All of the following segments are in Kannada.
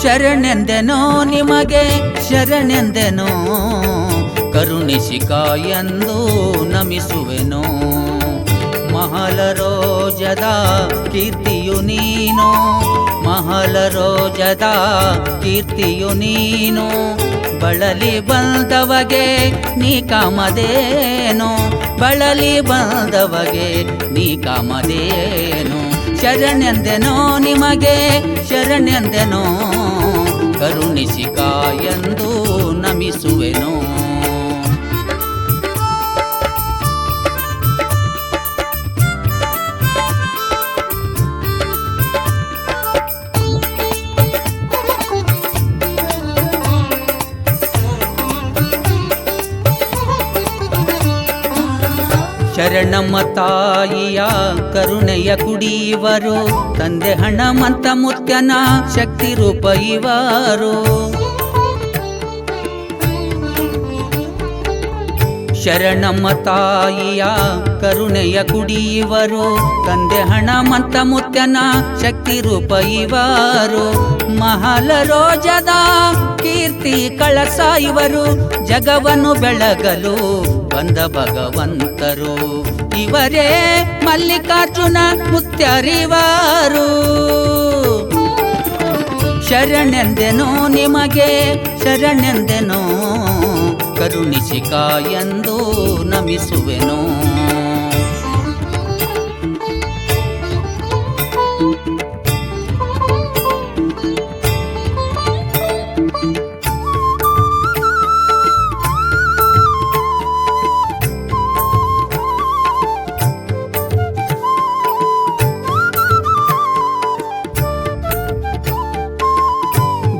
ಶರಣೆಂದೆನೋ ನಿಮಗೆ ಶರಣೆಂದೆನೋ ಕರುಣಿಸಿ ಕಾಯೆಂದು ನಮಿಸುವೆನೋ ಮಹಲರೋಜದ ಕೀರ್ತಿಯು ನೀನು ಮಹಲರೋಜದ ಕೀರ್ತಿಯು ನೀನು ಬಳಲಿ ಬಂದವಗೆ ನೀ ಕಾಮದೇನು ಬಳಲಿ ಬಂದವಗೆ ನೀ ಕಾಮದೇನು ಶರಣೆಂದೆನೋ ನಿಮಗೆ ಶರಣೆಂದೆನೋ ಕರುಣಿಸಿ ಕಾಯೆಂದು ನಮಿಸುವೆನೋ ಶರಣಮ್ಮ ತಾಯಿಯ ಕರುಣೆಯ ಕುಡಿಯುವರು ತಂದೆ ಹಣಮಂತ ಮುತ್ಯನ ಶಕ್ತಿ ರೂಪ ಇವರು ಶರಣಮ್ಮ ತಾಯಿಯ ಕರುಣೆಯ ಕುಡಿಯುವರು ತಂದೆ ಹಣಮಂತ ಮುತ್ಯನ ಶಕ್ತಿ ರೂಪ ಇವರು ಮಹಲರೋಜದ ಕೀರ್ತಿ ಕಳಸ ಇವರು ಜಗವನ್ನು ಬೆಳಗಲು ಬಂದ ಭಗವಂತರು ಇವರೇ ಮಲ್ಲಿಕಾರ್ಜುನ ಮುತ್ಯರಿವರು ಶರಣೆಂದೆನೋ ನಿಮಗೆ ಶರಣೆಂದೆನೋ ಕರುಣಿಸಿ ಕಾಯೆಂದು ನಮಿಸುವೆನೋ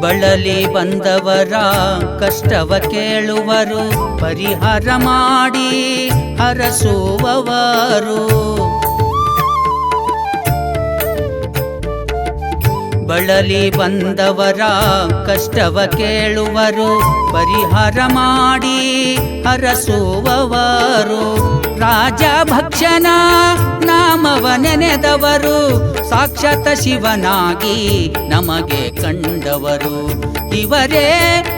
ಬಳಲಿ ಬಂದವರ ಕಷ್ಟವ ಕೇಳುವರು ಪರಿಹಾರ ಮಾಡಿ ಹರಸುವವರು ಬಳಲಿ ಬಂದವರ ಕಷ್ಟವ ಕೇಳುವರು ಪರಿಹಾರ ಮಾಡಿ ಹರಸುವವರು ರಾಜಭಕ್ಷನ ನಾಮವ ನೆನೆದವರು ಸಾಕ್ಷಾತ್ ಶಿವನಾಗಿ ನಮಗೆ ಕಂಡವರು ಇವರೇ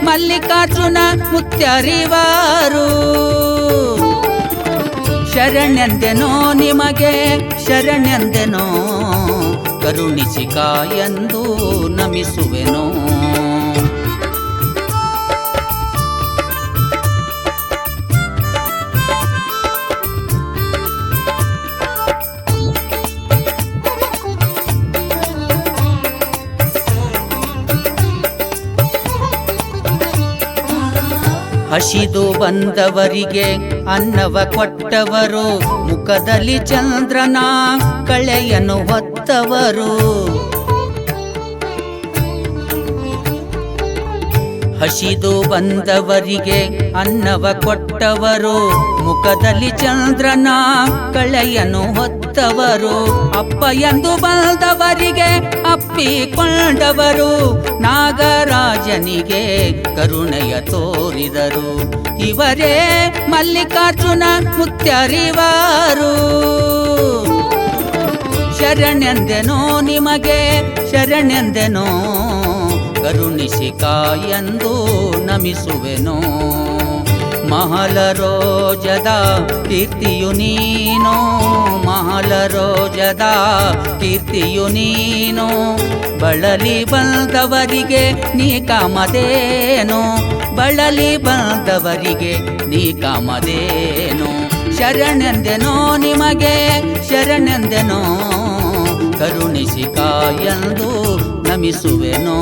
ಮಲ್ಲಿಕಾರ್ಜುನ ಮುತ್ಯರಿವರು ಶರಣೆಂದೆನೋ ನಿಮಗೆ ಶರಣೆಂದೆನೋ ಕರುಣಿಸಿ ಕಾಯೆಂದು ನಮಿಸುವೆನೋ ಹಸಿದು ಬಂದವರಿಗೆ ಅನ್ನವ ಕೊಟ್ಟವರು ಮುಖದಲ್ಲಿ ಚಂದ್ರನ ಕಳೆಯನ್ನು ಹೊತ್ತವರು ಹಸಿದು ಬಂದವರಿಗೆ ಅನ್ನವ ಕೊಟ್ಟವರು ಮುಖದಲ್ಲಿ ಚಂದ್ರನ ಕಳೆಯನ್ನು ಹೊತ್ತವರು ಅಪ್ಪ ಎಂದು ಬಂದವರಿಗೆ ಅಪ್ಪಿಕೊಂಡವರು ನಾಗರಾಜನಿಗೆ ಕರುಣೆಯ ತೋರಿದರು ಇವರೇ ಮಲ್ಲಿಕಾರ್ಜುನ ಮುತ್ಯರಿವರು ಶರಣೆಂದೆನೋ ನಿಮಗೆ ಶರಣೆಂದೆನೋ ಕರುಣಿಸಿ ಕಾಯೆಂದು ನಮಿಸುವೆನೋ ಮಹಲರೋಜದ ಕೀರ್ತಿಯು ನೀನು ಮಹಲರೋಜದ ಕೀರ್ತಿಯು ನೀನು ಬಳಲಿ ಬಂದವರಿಗೆ ನೀ ಕಾಮದೇನು ಬಳಲಿ ಬಂದವರಿಗೆ ನೀ ಕಾಮದೇನು ಶರಣೆಂದೆನೋ ನಿಮಗೆ ಶರಣೆಂದೆನೋ ಕರುಣಿಸಿ ಕಾಯೆಂದು ನಮಿಸುವೆನೋ